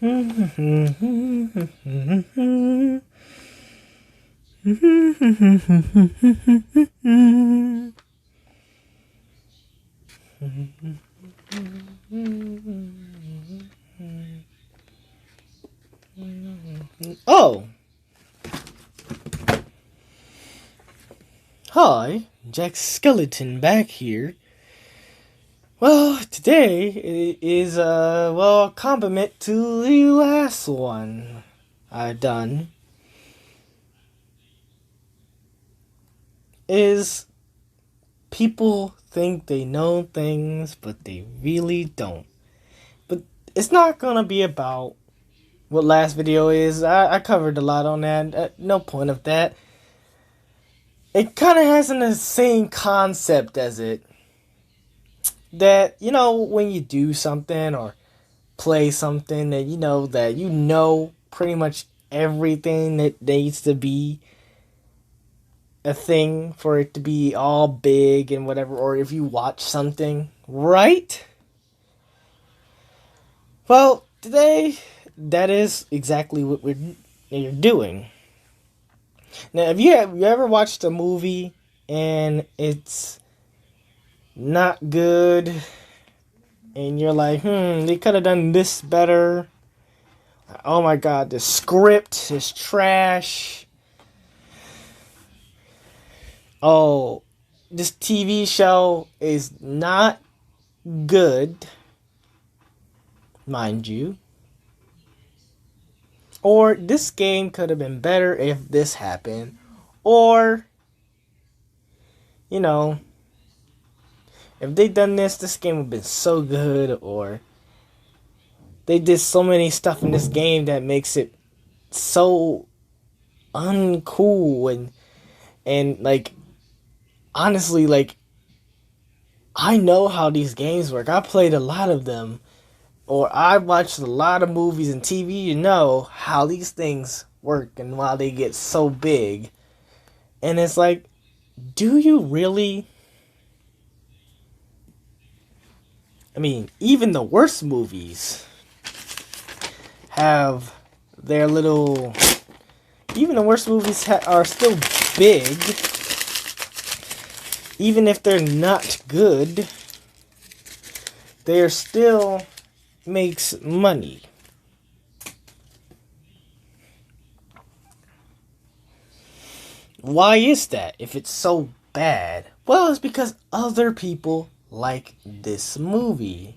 Oh, hi, Jack Skeleton back here. Well, today is a compliment to the last one I've done. Is people think they know things, but they really don't. But it's not gonna be about what last video is. I covered a lot on that. No point of that. It kind of has the same concept as it. That, when you do something or play something that you know pretty much everything that needs to be a thing for it to be all big and whatever, or if you watch something, right? Well, today, that is exactly what you're doing. Now, have you ever watched a movie and it's not good, and you're like, they could have done this better. Oh my god, the script is trash. Oh, this TV show is not good, mind you. Or this game could have been better if this happened. Or, if they done this game would have been so good. Or they did so many stuff in this game that makes it so uncool and like, honestly, like, I know how these games work. I played a lot of them, or I watched a lot of movies and TV. You know how these things work and why they get so big. And it's like, do you really? I mean, even the worst movies have their little. Even the worst movies are still big. Even if they're not good, they're still makes money. Why is that if it's so bad? Well, it's because other people like this movie.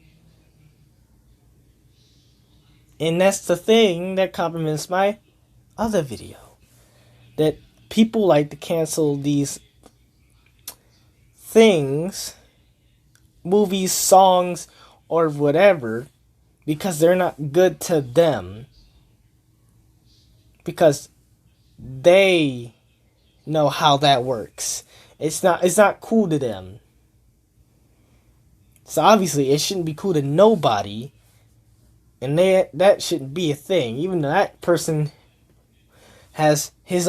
And that's the thing that complements my other video. That people like to cancel these things, movies, songs, or whatever, because they're not good to them. Because they know how that works. It's not cool to them. So obviously it shouldn't be cool to nobody. And that shouldn't be a thing. Even though that person has his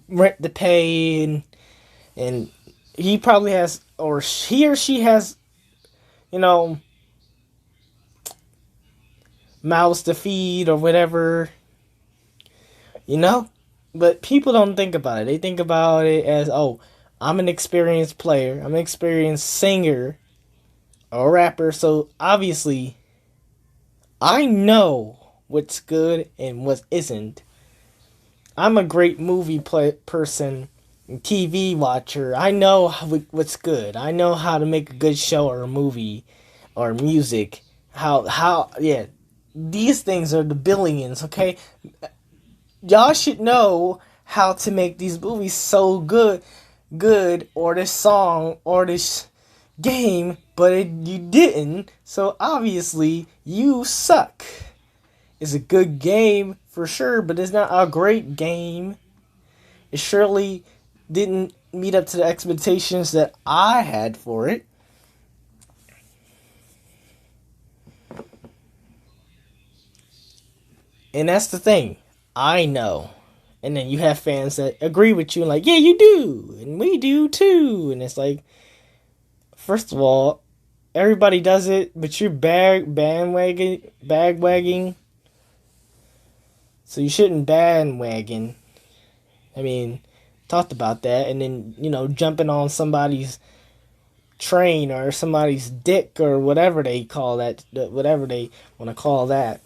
rent to pay, and he probably has, or he or she has, mouths to feed or whatever, But people don't think about it. They think about it as, oh, I'm an experienced player. I'm an experienced singer or rapper. So obviously, I know what's good and what isn't. I'm a great movie person, TV watcher. I know what's good. I know how to make a good show or a movie or music. Yeah. These things are the billions, okay? Y'all should know how to make these movies so good, or this song, or this game, but you didn't, so obviously you suck. It's a good game for sure, but it's not a great game. It surely didn't meet up to the expectations that I had for it. And that's the thing. I know. And then you have fans that agree with you and like, yeah, you do. And we do too. And it's like, first of all, everybody does it, but you're bag wagging So you shouldn't bandwagon. I mean, talked about that, and then jumping on somebody's train or somebody's dick or whatever they call that, whatever they want to call that.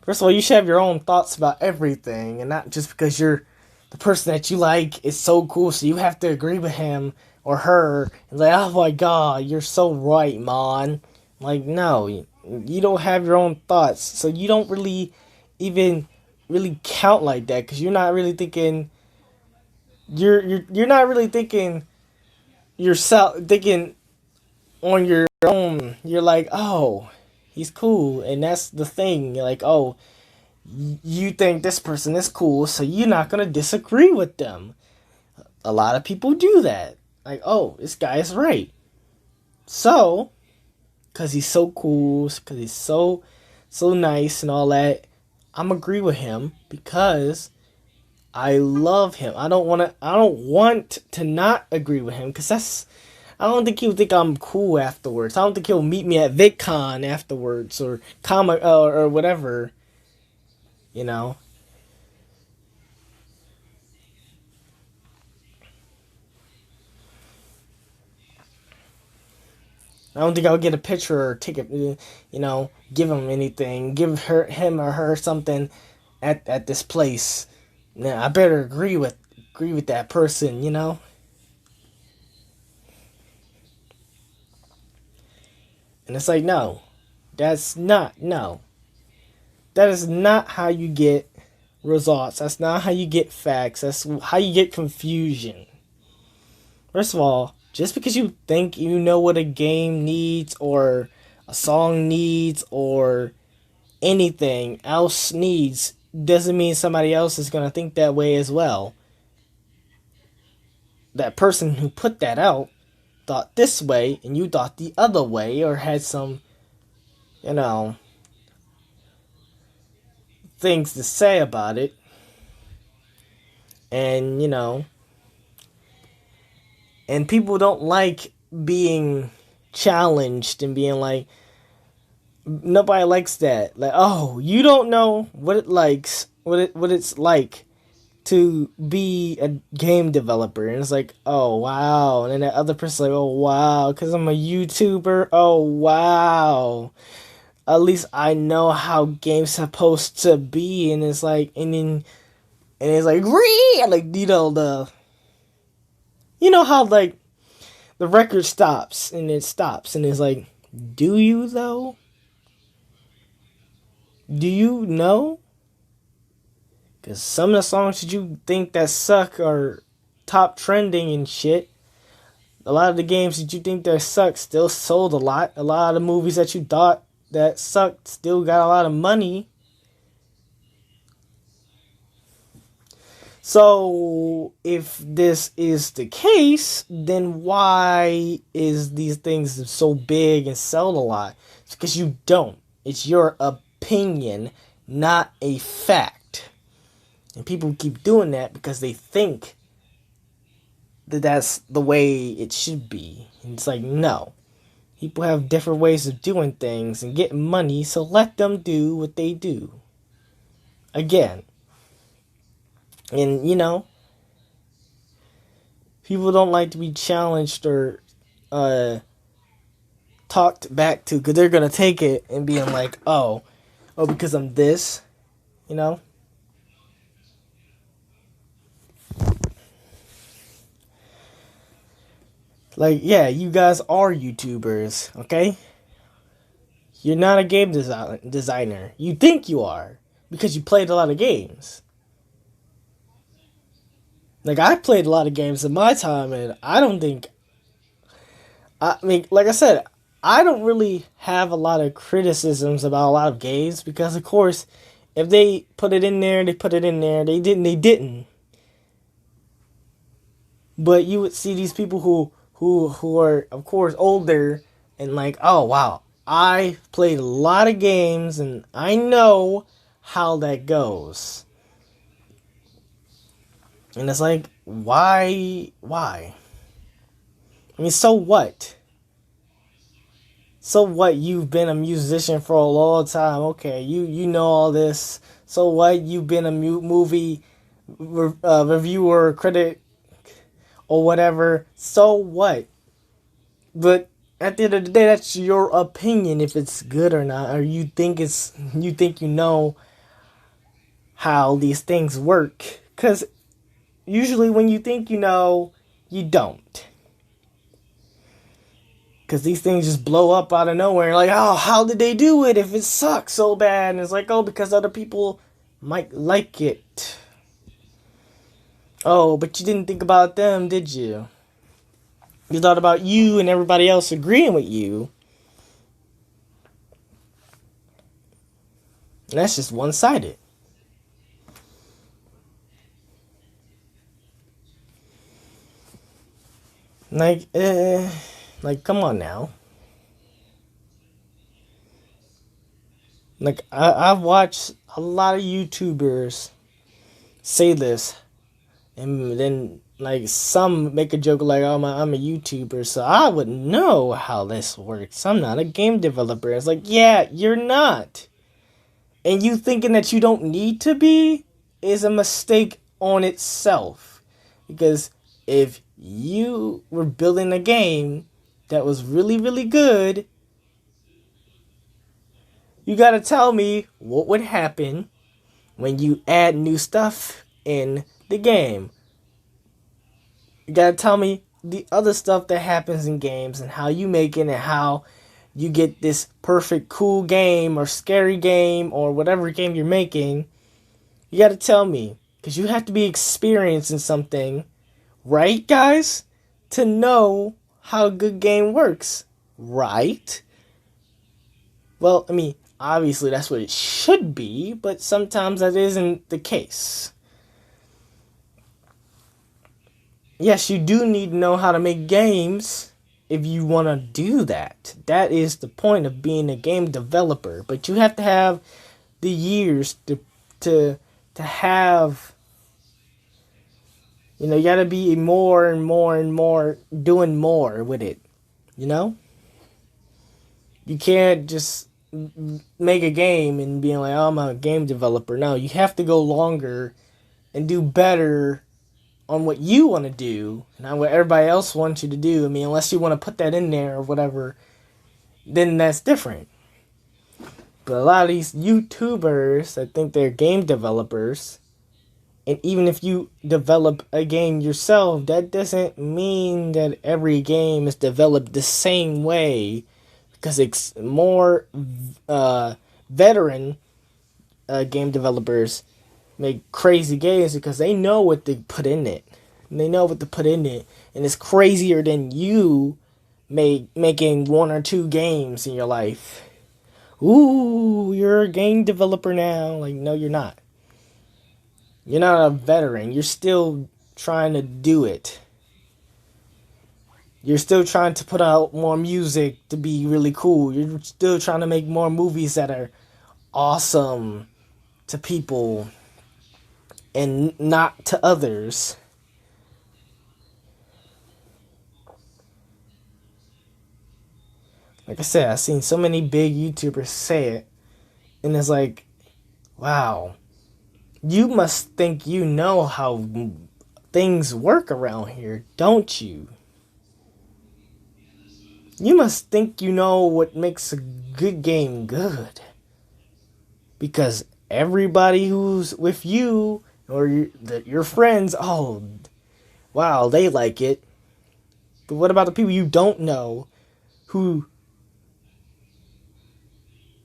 First of all, you should have your own thoughts about everything, and not just because you're the person that you like is so cool, so you have to agree with him or her and like, oh my god, you're so right, man. Like, no, you don't have your own thoughts, so you don't really even really count like that because you're not really thinking. You're not really thinking yourself, thinking on your own. You're like, oh, he's cool, and that's the thing. You're like, oh, you think this person is cool, so you're not gonna disagree with them. A lot of people do that. Like, oh, this guy is right. So, cause he's so cool, cause he's so nice and all that, I'm agree with him because I love him. I don't want to not agree with him because that's. I don't think he'll think I'm cool afterwards. I don't think he'll meet me at VidCon afterwards or comic or whatever. You know. I don't think I'll get a picture or take it. Give him anything. Give him or her something at this place. Now I better agree with that person. And it's like, no, that's not, no. That is not how you get results. That's not how you get facts. That's how you get confusion. First of all, just because you think you know what a game needs or a song needs or anything else needs doesn't mean somebody else is going to think that way as well. That person who put that out thought this way and you thought the other way or had some, you know, things to say about it. And, and people don't like being challenged and being like, nobody likes that. Like, oh, you don't know what it's like to be a game developer, and it's like, oh wow, and then that other person's like, oh wow, because I'm a YouTuber. Oh wow, at least I know how games supposed to be, and it's like, and it's like, like how like the record stops and it stops and it's like, do you though? Do you know? Because some of the songs that you think that suck are top trending and shit. A lot of the games that you think that suck still sold a lot. A lot of the movies that you thought that sucked still got a lot of money. So if this is the case, then why is these things so big and sell a lot? It's because you don't. It's your opinion, not a fact. And people keep doing that because they think that that's the way it should be. And it's like, no. People have different ways of doing things and getting money, so let them do what they do. Again. And, people don't like to be challenged or talked back to because they're going to take it and being like, oh, because I'm this, you know? Like, yeah, you guys are YouTubers, okay? You're not a game designer. You think you are because you played a lot of games. Like, I played a lot of games in my time, and I don't think. I mean, like I said, I don't really have a lot of criticisms about a lot of games because, of course, if they put it in there, they put it in there. They didn't, they didn't. But you would see these people who are, of course, older and like, oh wow, I played a lot of games and I know how that goes. And it's like, why? I mean, so what? So what? You've been a musician for a long time. Okay, you know all this. So what? You've been a movie reviewer, critic, or whatever. So what? But at the end of the day, that's your opinion if it's good or not, or you think you know how these things work. Because usually when you think you know, you don't. Because these things just blow up out of nowhere. Like, oh, how did they do it if it sucks so bad? And it's like, oh, because other people might like it. Oh, but you didn't think about them, did you? You thought about you and everybody else agreeing with you. And that's just one-sided. Like, come on now. Like, I've watched a lot of YouTubers say this, and then like some make a joke like, "Oh, I'm a YouTuber, so I would know how this works. I'm not a game developer." It's like, yeah, you're not, and you thinking that you don't need to be is a mistake on itself, because if you were building a game that was really really good, you gotta tell me what would happen when you add new stuff in the game. You gotta tell me the other stuff that happens in games and how you make it and how you get this perfect cool game or scary game or whatever game you're making. You gotta tell me. Because you have to be experienced in something, right, guys? To know how a good game works, right? Well, I mean, obviously that's what it should be, but sometimes that isn't the case. Yes, you do need to know how to make games if you want to do that. That is the point of being a game developer. But you have to have the years to have, you got to be more and more and more doing more with it, you know? You can't just make a game and being like, "Oh, I'm a game developer." No, you have to go longer and do better on what you want to do, not what everybody else wants you to do. I mean, unless you want to put that in there or whatever, then that's different. But a lot of these YouTubers that think they're game developers, and even if you develop a game yourself, that doesn't mean that every game is developed the same way, because it's more veteran game developers make crazy games because they know what they put in it. And they know what to put in it. And it's crazier than you making one or two games in your life. Ooh, you're a game developer now. Like, no, you're not. You're not a veteran. You're still trying to do it. You're still trying to put out more music to be really cool. You're still trying to make more movies that are awesome to people and not to others. Like I said, I've seen so many big YouTubers say it, and it's like, wow, you must think you know how things work around here, don't you? You must think you know what makes a good game good. Because everybody who's with you or your friends, oh, wow, they like it. But what about the people you don't know who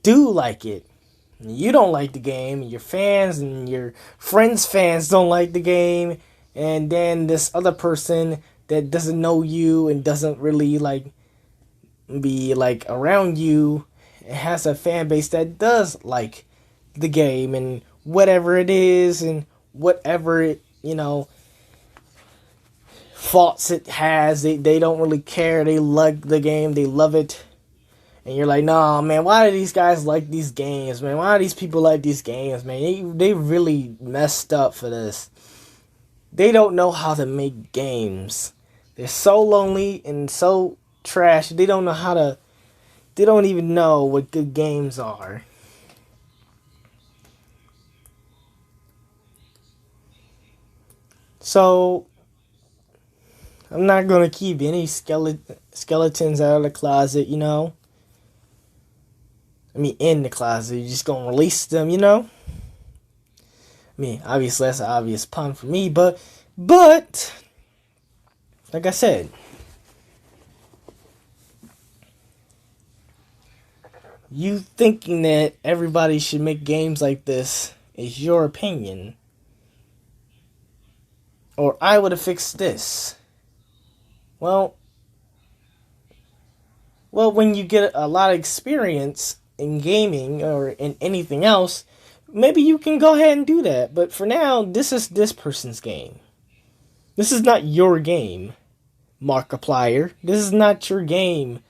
do like it? You don't like the game, and your fans and your friends' fans don't like the game, and then this other person that doesn't know you and doesn't really like be like around you has a fan base that does like the game and whatever it is and whatever it, faults it has, they don't really care. They like the game, they love it. And you're like, nah, man, why do these guys like these games, man? Why do these people like these games, man? They really messed up for this. They don't know how to make games. They're so lonely and so trash. They don't know how to they don't even know what good games are. So I'm not gonna keep any skeletons out of the closet, you know. I mean, in the closet. You're just gonna release them, you know. I mean, obviously that's an obvious pun for me, but like I said, you thinking that everybody should make games like this is your opinion. Or I would have fixed this. Well, when you get a lot of experience in gaming or in anything else, maybe you can go ahead and do that. But for now, this is this person's game. This is not your game, Markiplier. This is not your game.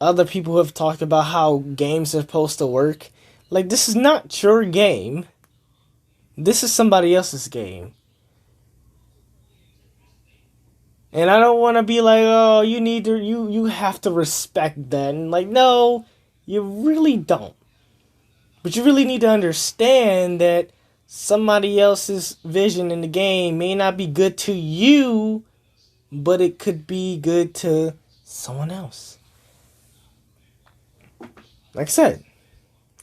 Other people have talked about how games are supposed to work. Like, this is not your game. This is somebody else's game. And I don't want to be like, oh, you have to respect that. And like, no, you really don't. But you really need to understand that somebody else's vision in the game may not be good to you, but it could be good to someone else. Like I said,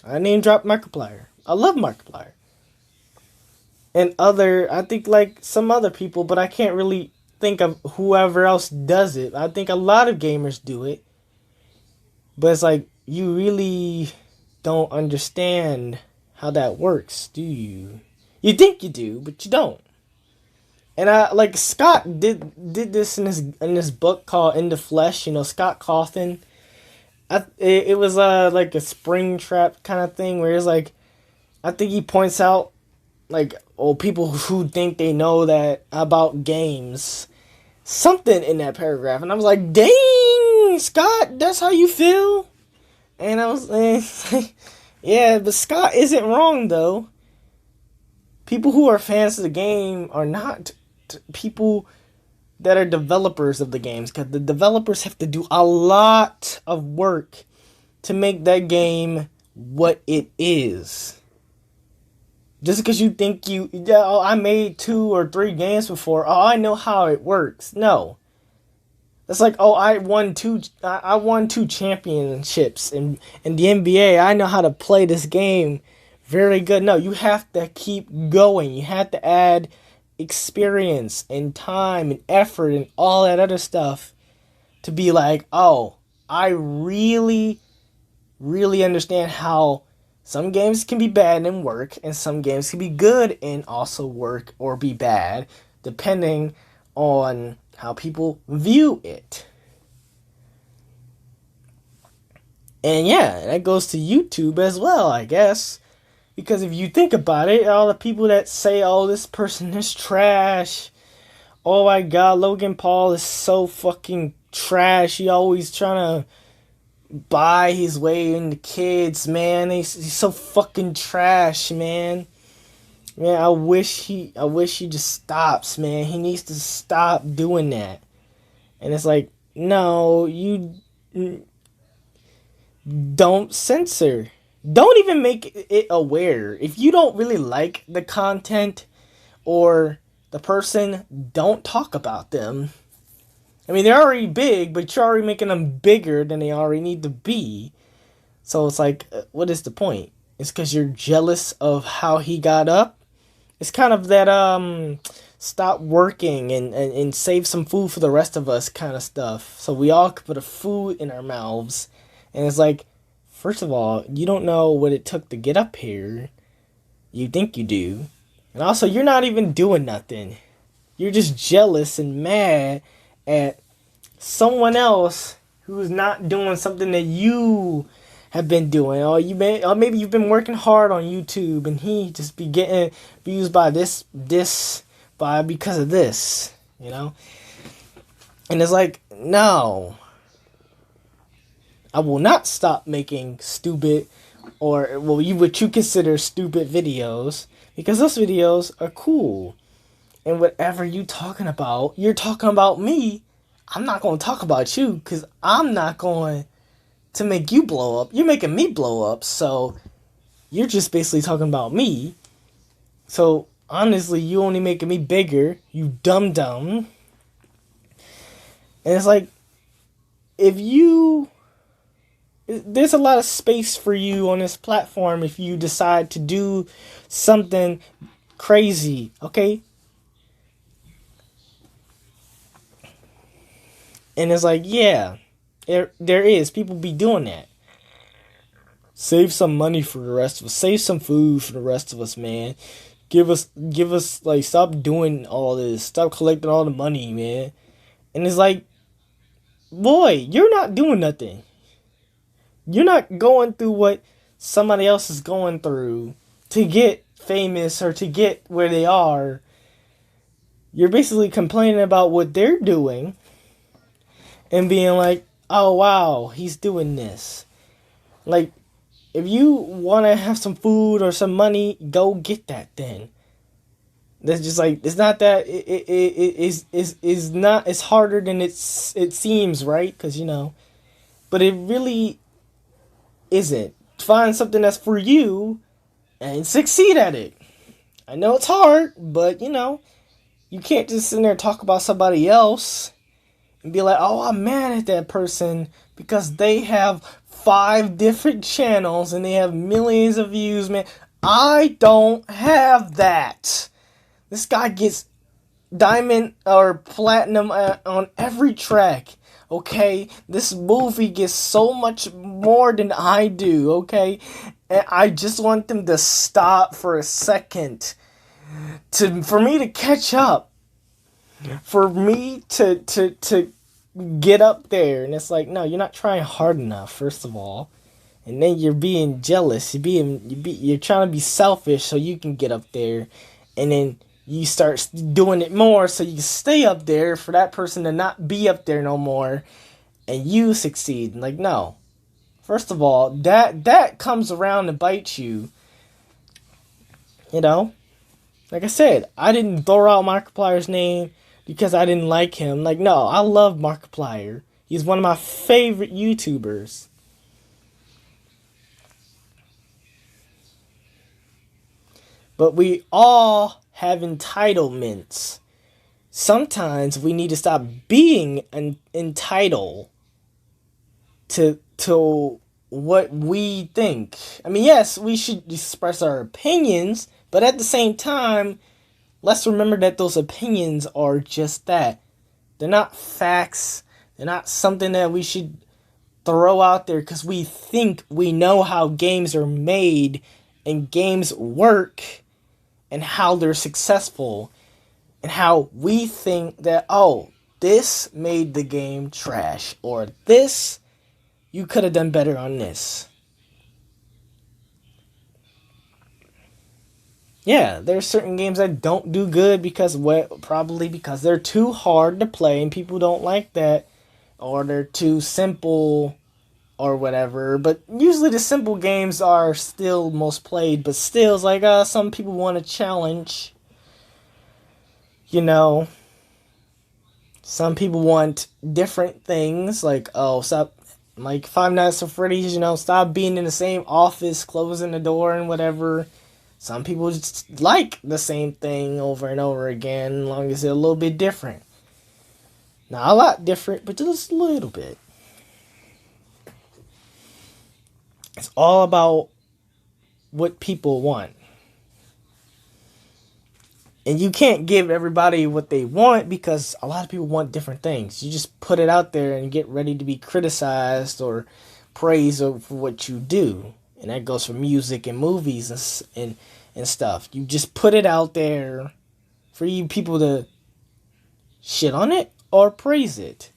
I name dropped Markiplier. I love Markiplier. And I think like some other people, but I can't really think of whoever else does it. I think a lot of gamers do it. But it's like, you really don't understand how that works, do you? You think you do, but you don't. And Scott did this in his book called In the Flesh. You know, Scott Cawthon. It was like a spring trap kind of thing where it's like, I think he points out like, people who think they know that about games, something in that paragraph, and I was like, dang, Scott, that's how you feel. And I was like, yeah, but Scott isn't wrong though. People who are fans of the game are not people that are developers of the games, because the developers have to do a lot of work to make that game what it is. Just because you think I made 2 or 3 games before, I know how it works. No. It's like, I won 2 championships in the NBA. I know how to play this game very good. No, you have to keep going. You have to add experience and time and effort and all that other stuff to be like, I really, really understand how some games can be bad and work, and some games can be good and also work or be bad, depending on how people view it. And yeah, that goes to YouTube as well, I guess. Because if you think about it, all the people that say, this person is trash. Oh my god, Logan Paul is so fucking trash. He always trying to buy his way into kids, man. He's so fucking trash, man. Man, I wish he just stops, man. He needs to stop doing that. And it's like, no, you don't censor. Don't even make it aware. If you don't really like the content or the person, don't talk about them. I mean, they're already big, but you're already making them bigger than they already need to be. So it's like, what is the point? It's because you're jealous of how he got up. It's kind of that, stop working and save some food for the rest of us kind of stuff. So we all could put a food in our mouths. And it's like, first of all, you don't know what it took to get up here. You think you do. And also, you're not even doing nothing. You're just jealous and mad at someone else who's not doing something that you have been doing, or maybe you've been working hard on YouTube and he just be getting views by because of this, you know. And it's like, no, I will not stop making stupid or what you consider stupid videos, because those videos are cool. And whatever you're talking about me. I'm not going to talk about you because I'm not going to make you blow up. You're making me blow up, so you're just basically talking about me. So honestly, you only making me bigger, you dumb. And it's like, if you, there's a lot of space for you on this platform if you decide to do something crazy, okay? And it's like, yeah, there is. People be doing that. Save some money for the rest of us. Save some food for the rest of us, man. Give us, like, stop doing all this. Stop collecting all the money, man. And it's like, boy, you're not doing nothing. You're not going through what somebody else is going through to get famous or to get where they are. You're basically complaining about what they're doing and being like, oh wow, he's doing this. Like, if you want to have some food or some money, go get that then. That's just like, it's not that, it's not, it's harder than it seems, right? Because, but it really isn't. Find something that's for you and succeed at it. I know it's hard, but, you can't just sit there and talk about somebody else and be like, oh, I'm mad at that person because they have 5 different channels and they have millions of views, man. I don't have that. This guy gets diamond or platinum on every track, okay? This movie gets so much more than I do, okay? And I just want them to stop for a second for me to catch up, for me to get up there. And it's like, no, you're not trying hard enough, first of all. And then you're being jealous. You're trying to be selfish so you can get up there. And then you start doing it more so you can stay up there for that person to not be up there no more. And you succeed. Like, no. First of all, that comes around to bite you. Like I said, I didn't throw out Markiplier's name because I didn't like him. Like, no, I love Markiplier. He's one of my favorite YouTubers. But we all have entitlements. Sometimes we need to stop being entitled to what we think. I mean, yes, we should express our opinions, but at the same time, let's remember that those opinions are just that. They're not facts. They're not something that we should throw out there because we think we know how games are made and games work and how they're successful and how we think that, oh, this made the game trash, or this, you could have done better on this. Yeah, there's certain games that don't do good probably because they're too hard to play and people don't like that, or they're too simple or whatever. But usually the simple games are still most played, but still it's like, some people want a challenge. Some people want different things, like, stop, like Five Nights at Freddy's, stop being in the same office, closing the door and whatever. Some people just like the same thing over and over again, as long as it's a little bit different. Not a lot different, but just a little bit. It's all about what people want. And you can't give everybody what they want because a lot of people want different things. You just put it out there and get ready to be criticized or praised for what you do. And that goes for music and movies and stuff. You just put it out there for you people to shit on it or praise it.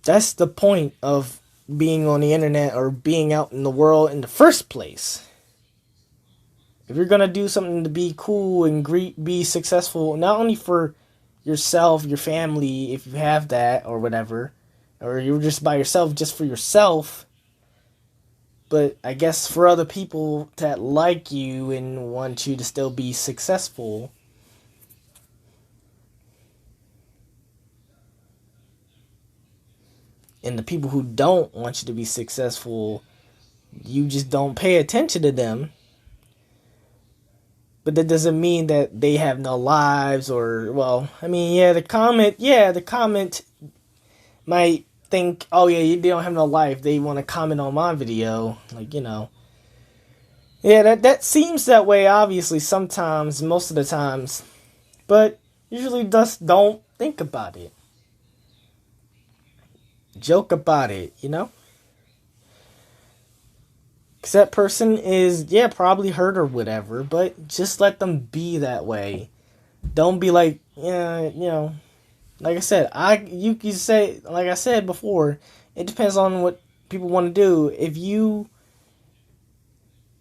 That's the point of being on the internet or being out in the world in the first place. If you're going to do something to be cool and be successful, not only for yourself, your family, if you have that or whatever, or you're just by yourself just for yourself, but I guess for other people that like you and want you to still be successful. And the people who don't want you to be successful, you just don't pay attention to them. But that doesn't mean that they have no lives or, well, I mean, the comment might think, oh yeah, they don't have no life. They want to comment on my video. Like, Yeah, that seems that way, obviously, sometimes, most of the times. But usually just don't think about it. Joke about it. Because that person is, yeah, probably hurt or whatever, but just let them be that way. Don't be like, like I said, you can say, like I said before, it depends on what people want to do. If you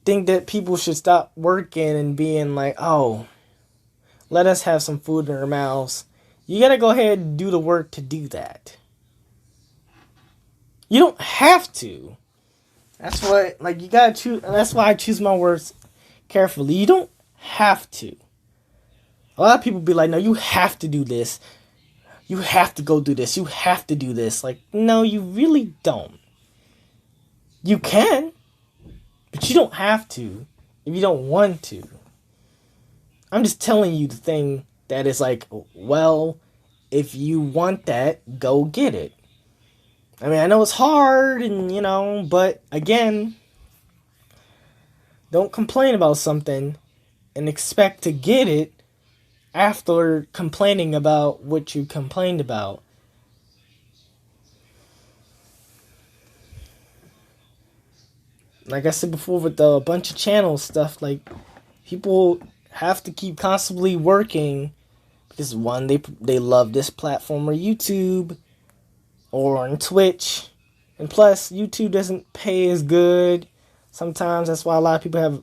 think that people should stop working and being like, oh, let us have some food in our mouths, you gotta go ahead and do the work to do that. You don't have to. That's what, like, you gotta choose. That's why I choose my words carefully. You don't have to. A lot of people be like, no, you have to do this. You have to go do this. You have to do this. Like, no, you really don't. You can, but you don't have to if you don't want to. I'm just telling you the thing that is like, well, if you want that, go get it. I mean, I know it's hard and, but again, don't complain about something and expect to get it after complaining about what you complained about. Like I said before with a bunch of channel stuff, like, people have to keep constantly working because, one, they love this platform or YouTube or on Twitch. And plus, YouTube doesn't pay as good. Sometimes that's why a lot of people have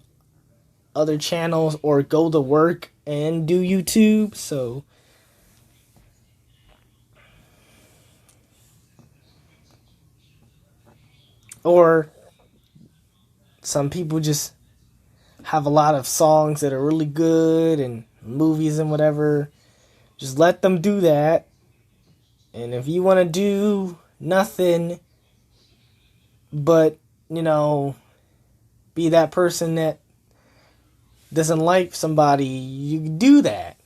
other channels or go to work and do YouTube. So, or some people just have a lot of songs that are really good and movies and whatever. Just let them do that. And if you want to do nothing but, be that person that doesn't like somebody, you do that.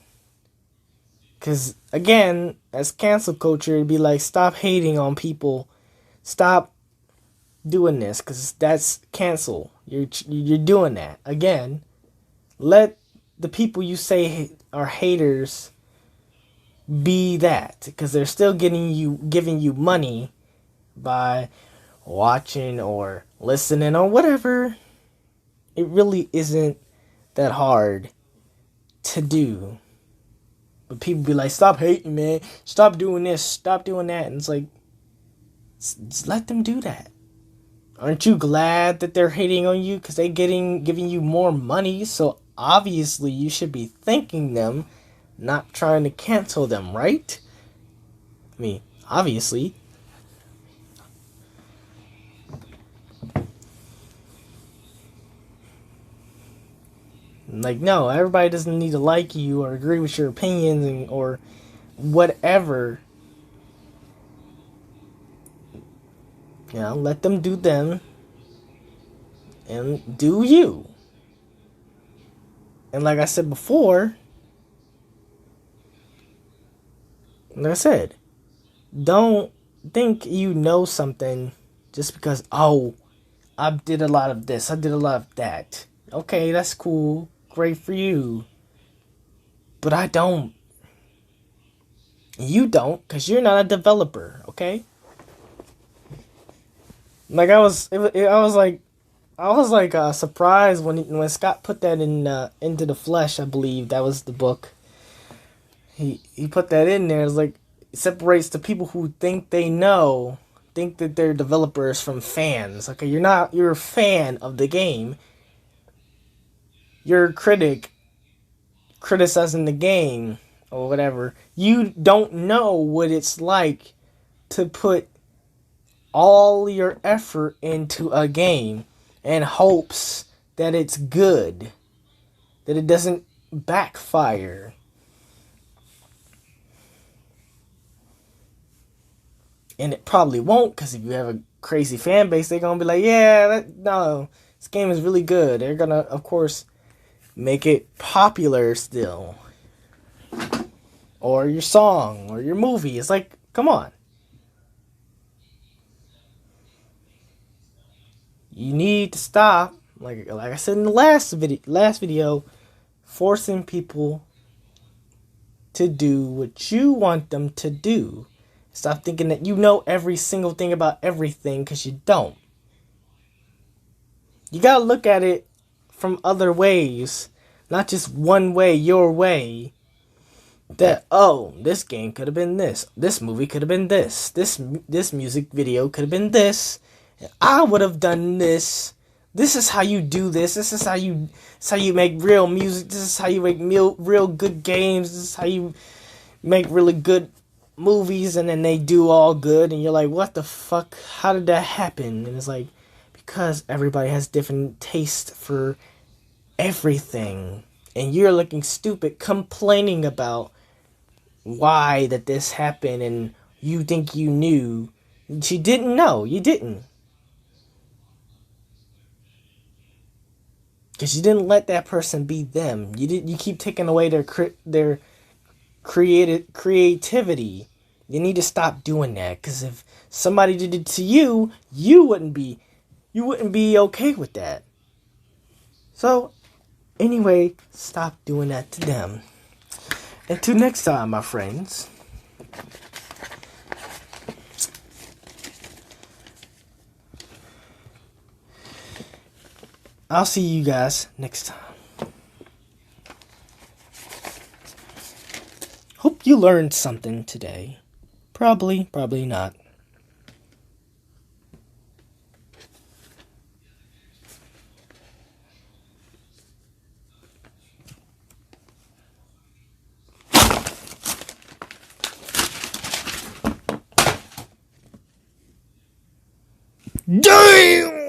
Because, again, as cancel culture, it'd be like, stop hating on people. Stop doing this, because that's cancel. You're doing that. Again, let the people you say are haters be that, because they're still giving you money by watching or listening or whatever. It really isn't that hard to do. But people be like, stop hating, man. Stop doing this. Stop doing that. And it's like, just let them do that. Aren't you glad that they're hating on you because they're giving you more money? So obviously you should be thanking them, not trying to cancel them, right? I mean, obviously. Like, no, everybody doesn't need to like you or agree with your opinions or whatever. Let them do them and do you. And like I said before, like I said, don't think you know something just because, oh, I did a lot of this, I did a lot of that. Okay, that's cool. Great for you. But I don't. You don't, because you're not a developer, okay? Like, I was like surprised when Scott put that in Into the Flesh, I believe that was the book. He put that in there. It's like, it separates the people who think they know, think that they're developers, from fans. Okay, you're a fan of the game. You're a critic criticizing the game or whatever. You don't know what it's like to put all your effort into a game and hopes that it's good, that it doesn't backfire. And it probably won't, because if you have a crazy fan base, they're gonna be like, yeah, no, this game is really good. They're gonna, of course, make it popular still. Or your song, or your movie. It's like, come on. You need to stop, like I said in the last video, forcing people to do what you want them to do. Stop thinking that you know every single thing about everything, because you don't. You gotta look at it from other ways, not just one way, your way. That, oh, this game could have been this movie could have been this music video could have been this, I would have done this. This is how you do this. This is how you make real music. This is how you make real good games. This is how you make really good movies. And then they do all good, and you're like, what the fuck? How did that happen? And it's like, because everybody has different taste for everything, and you're looking stupid complaining about why that this happened, and you think you knew. You didn't know. You didn't. Because you didn't let that person be them. You keep taking away their creativity. You need to stop doing that. Because if somebody did it to you, you wouldn't be okay with that. So, anyway, stop doing that to them. Until next time, my friends. I'll see you guys next time. Hope you learned something today. Probably not. Damn!